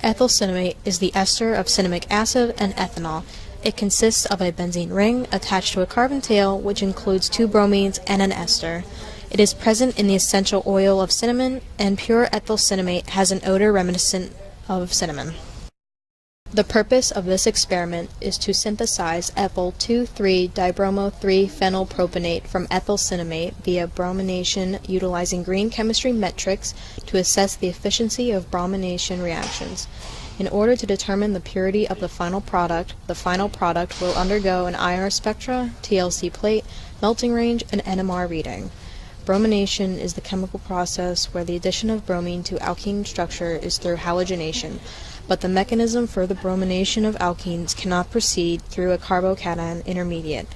Ethyl cinnamate is the ester of cinnamic acid and ethanol. It consists of a benzene ring attached to a carbon tail, which includes two bromines and an ester. It is present in the essential oil of cinnamon, and pure ethyl cinnamate has an odor reminiscent of cinnamon. The purpose of this experiment is to synthesize ethyl 2,3-dibromo-3-phenylpropionate from ethyl cinnamate via bromination utilizing green chemistry metrics to assess the efficiency of bromination reactions. In order to determine the purity of the final product will undergo an IR spectra, TLC plate, melting range, and NMR reading. Bromination is the chemical process where the addition of bromine to alkene structure is through halogenation, but the mechanism for the bromination of alkenes cannot proceed through a carbocation intermediate.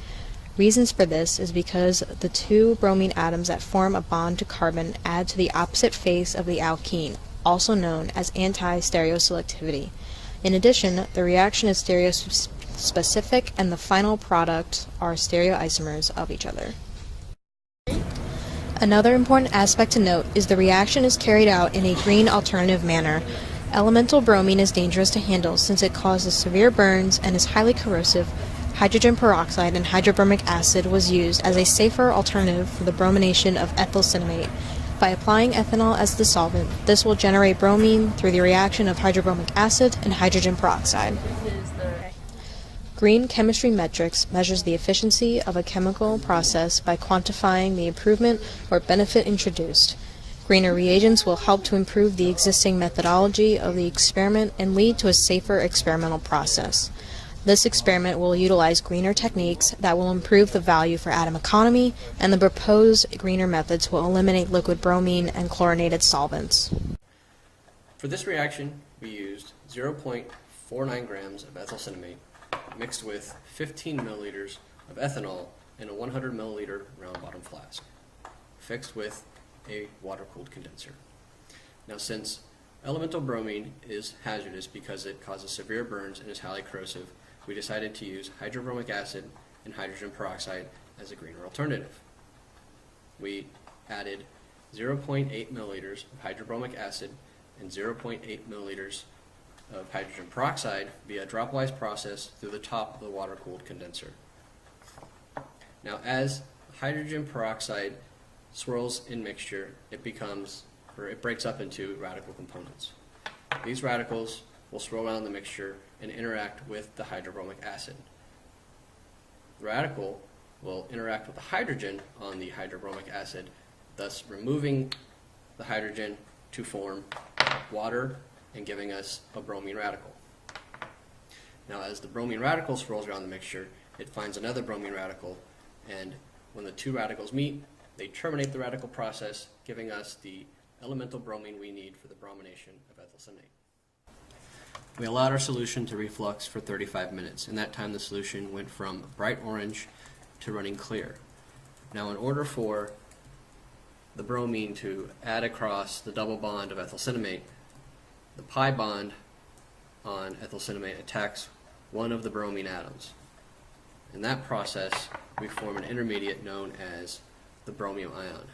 Reasons for this is because the two bromine atoms that form a bond to carbon add to the opposite face of the alkene, also known as anti-stereoselectivity. In addition, the reaction is stereospecific and the final product are stereoisomers of each other. Another important aspect to note is the reaction is carried out in a green alternative manner. Elemental bromine is dangerous to handle since it causes severe burns and is highly corrosive. Hydrogen peroxide and hydrobromic acid was used as a safer alternative for the bromination of ethyl cinnamate. By applying ethanol as the solvent, this will generate bromine through the reaction of hydrobromic acid and hydrogen peroxide. Green chemistry metrics measures the efficiency of a chemical process by quantifying the improvement or benefit introduced. Greener reagents will help to improve the existing methodology of the experiment and lead to a safer experimental process. This experiment will utilize greener techniques that will improve the value for atom economy, and the proposed greener methods will eliminate liquid bromine and chlorinated solvents. For this reaction, we used 0.49 grams of ethyl cinnamate mixed with 15 milliliters of ethanol in a 100 milliliter round bottom flask, fixed with a water-cooled condenser. Now, since elemental bromine is hazardous because it causes severe burns and is highly corrosive, we decided to use hydrobromic acid and hydrogen peroxide as a greener alternative. We added 0.8 milliliters of hydrobromic acid and 0.8 milliliters of hydrogen peroxide via a dropwise process through the top of the water-cooled condenser. Now, as hydrogen peroxide swirls in mixture, it breaks up into radical components. These radicals will swirl around the mixture and interact with the hydrobromic acid. The radical will interact with the hydrogen on the hydrobromic acid, thus removing the hydrogen to form water and giving us a bromine radical. Now, as the bromine radical swirls around the mixture, it finds another bromine radical, and when the two radicals meet, they terminate the radical process, giving us the elemental bromine we need for the bromination of ethyl cinnamate. We allowed our solution to reflux for 35 minutes. In that time, the solution went from bright orange to running clear. Now, in order for the bromine to add across the double bond of ethyl cinnamate, the pi bond on ethyl cinnamate attacks one of the bromine atoms. In that process, we form an intermediate known as the bromium ion.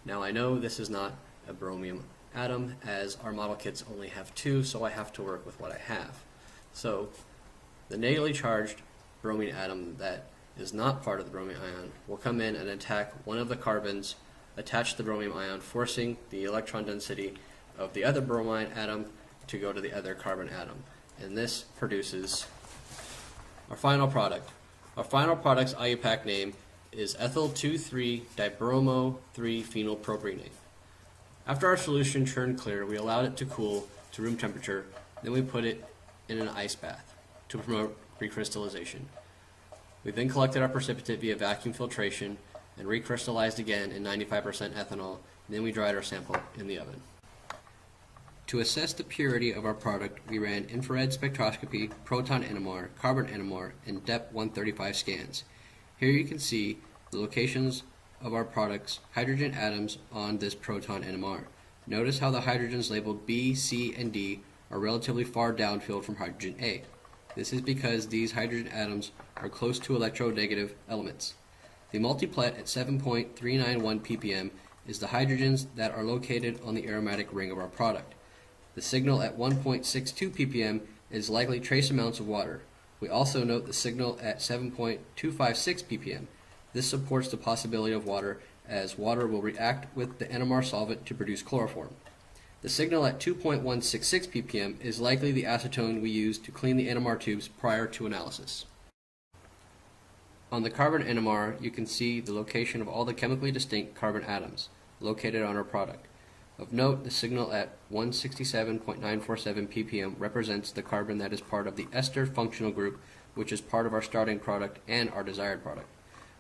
Now, I know this is not a bromium atom, as our model kits only have two, so I have to work with what I have. So the negatively charged bromine atom that is not part of the bromium ion will come in and attack one of the carbons attached to the bromium ion, forcing the electron density of the other bromine atom to go to the other carbon atom. And this produces our final product. Our final product's IUPAC name is ethyl 2,3-dibromo-3-phenylpropionate. After our solution turned clear, we allowed it to cool to room temperature, then we put it in an ice bath to promote recrystallization. We then collected our precipitate via vacuum filtration and recrystallized again in 95% ethanol, and then we dried our sample in the oven. To assess the purity of our product, we ran infrared spectroscopy, proton NMR, carbon NMR, and DEP 135 scans. Here you can see the locations of our product's hydrogen atoms on this proton NMR. Notice how the hydrogens labeled B, C, and D are relatively far downfield from hydrogen A. This is because these hydrogen atoms are close to electronegative elements. The multiplet at 7.391 ppm is the hydrogens that are located on the aromatic ring of our product. The signal at 1.62 ppm is likely trace amounts of water. We also note the signal at 7.256 ppm. This supports the possibility of water, as water will react with the NMR solvent to produce chloroform. The signal at 2.166 ppm is likely the acetone we used to clean the NMR tubes prior to analysis. On the carbon NMR, you can see the location of all the chemically distinct carbon atoms located on our product. Of note, the signal at 167.947 ppm represents the carbon that is part of the ester functional group, which is part of our starting product and our desired product.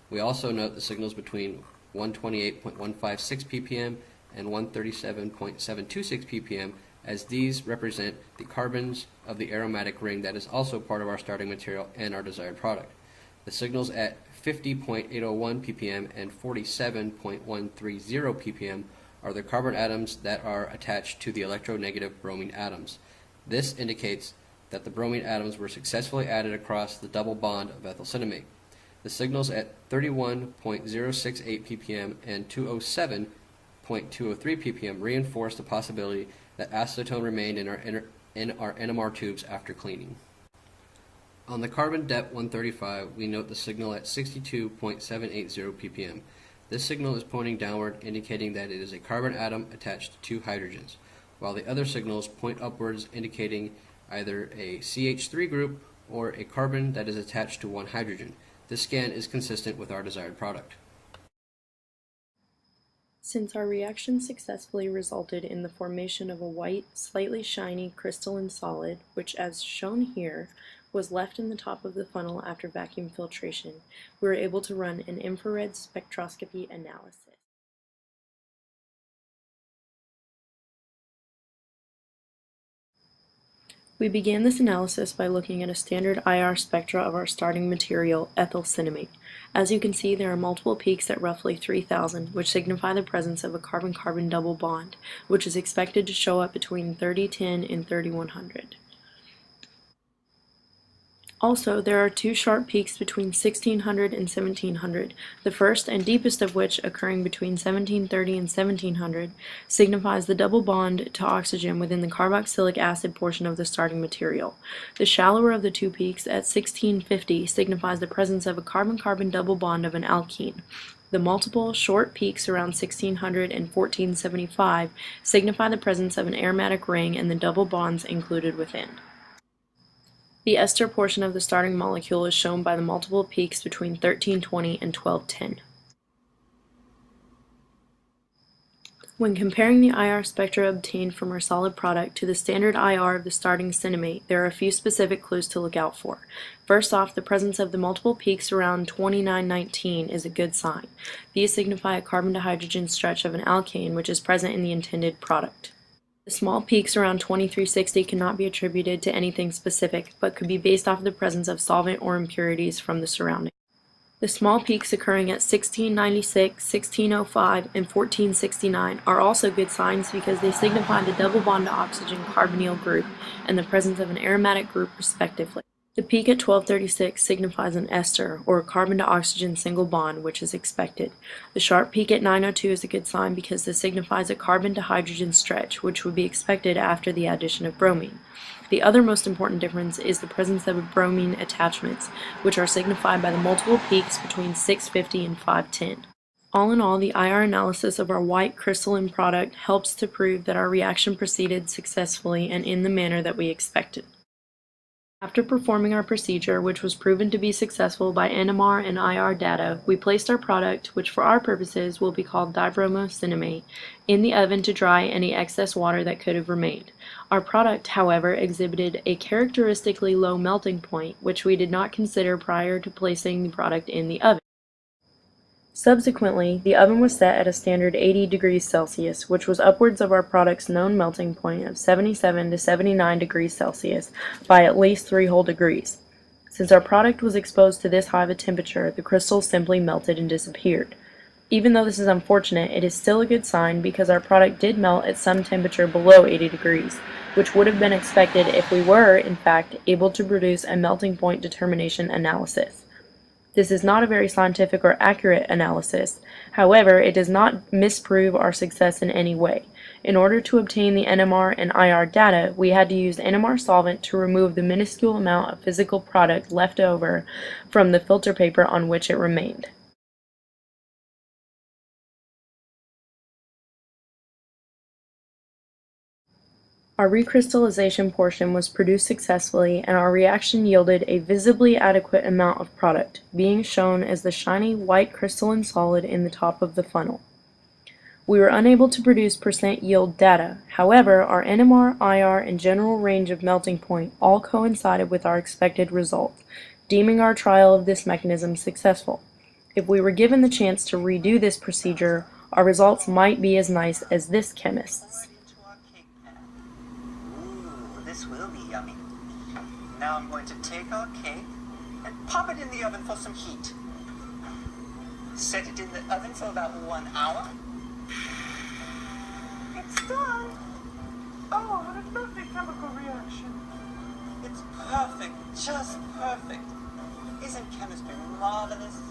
We also note the signals between 128.156 ppm and 137.726 ppm, as these represent the carbons of the aromatic ring that is also part of our starting material and our desired product. The signals at 50.801 ppm and 47.130 ppm are the carbon atoms that are attached to the electronegative bromine atoms. This indicates that the bromine atoms were successfully added across the double bond of ethyl cinnamate. The signals at 31.068 ppm and 207.203 ppm reinforce the possibility that acetone remained in our NMR tubes after cleaning. On the carbon DEP 135, we note the signal at 62.780 ppm. This signal is pointing downward, indicating that it is a carbon atom attached to two hydrogens, while the other signals point upwards, indicating either a CH3 group or a carbon that is attached to one hydrogen. This scan is consistent with our desired product. Since our reaction successfully resulted in the formation of a white, slightly shiny crystalline solid, which, as shown here, was left in the top of the funnel after vacuum filtration, we were able to run an infrared spectroscopy analysis. We began this analysis by looking at a standard IR spectra of our starting material, ethyl cinnamate. As you can see, there are multiple peaks at roughly 3000, which signify the presence of a carbon-carbon double bond, which is expected to show up between 3010 and 3100. Also, there are two sharp peaks between 1600 and 1700, the first and deepest of which, occurring between 1730 and 1700, signifies the double bond to oxygen within the carboxylic acid portion of the starting material. The shallower of the two peaks, at 1650, signifies the presence of a carbon-carbon double bond of an alkene. The multiple short peaks around 1600 and 1475 signify the presence of an aromatic ring and the double bonds included within. The ester portion of the starting molecule is shown by the multiple peaks between 1320 and 1210. When comparing the IR spectra obtained from our solid product to the standard IR of the starting cinnamate, there are a few specific clues to look out for. First off, the presence of the multiple peaks around 2919 is a good sign. These signify a carbon to hydrogen stretch of an alkane, which is present in the intended product. The small peaks around 2360 cannot be attributed to anything specific, but could be based off of the presence of solvent or impurities from the surroundings. The small peaks occurring at 1696, 1605, and 1469 are also good signs because they signify the double bond to oxygen carbonyl group and the presence of an aromatic group respectively. The peak at 1236 signifies an ester, or a carbon to oxygen single bond, which is expected. The sharp peak at 902 is a good sign because this signifies a carbon to hydrogen stretch, which would be expected after the addition of bromine. The other most important difference is the presence of bromine attachments, which are signified by the multiple peaks between 650 and 510. All in all, the IR analysis of our white crystalline product helps to prove that our reaction proceeded successfully and in the manner that we expected. After performing our procedure, which was proven to be successful by NMR and IR data, we placed our product, which for our purposes will be called dibromocinnamate, in the oven to dry any excess water that could have remained. Our product, however, exhibited a characteristically low melting point, which we did not consider prior to placing the product in the oven. Subsequently, the oven was set at a standard 80 degrees Celsius, which was upwards of our product's known melting point of 77 to 79 degrees Celsius by at least 3 whole degrees. Since our product was exposed to this high of a temperature, the crystals simply melted and disappeared. Even though this is unfortunate, it is still a good sign because our product did melt at some temperature below 80 degrees, which would have been expected if we were, in fact, able to produce a melting point determination analysis. This is not a very scientific or accurate analysis. However, it does not misprove our success in any way. In order to obtain the NMR and IR data, we had to use NMR solvent to remove the minuscule amount of physical product left over from the filter paper on which it remained. Our recrystallization portion was produced successfully, and our reaction yielded a visibly adequate amount of product, being shown as the shiny white crystalline solid in the top of the funnel. We were unable to produce percent yield data. However, our NMR, IR, and general range of melting point all coincided with our expected result, deeming our trial of this mechanism successful. If we were given the chance to redo this procedure, our results might be as nice as this chemist's. Into our cake pan. Ooh, this will be yummy. Now I'm going to take our cake and pop it in the oven for some heat. Set it in the oven for about 1 hour. It's done. Oh, what a lovely chemical reaction. It's perfect, just perfect. Isn't chemistry marvelous?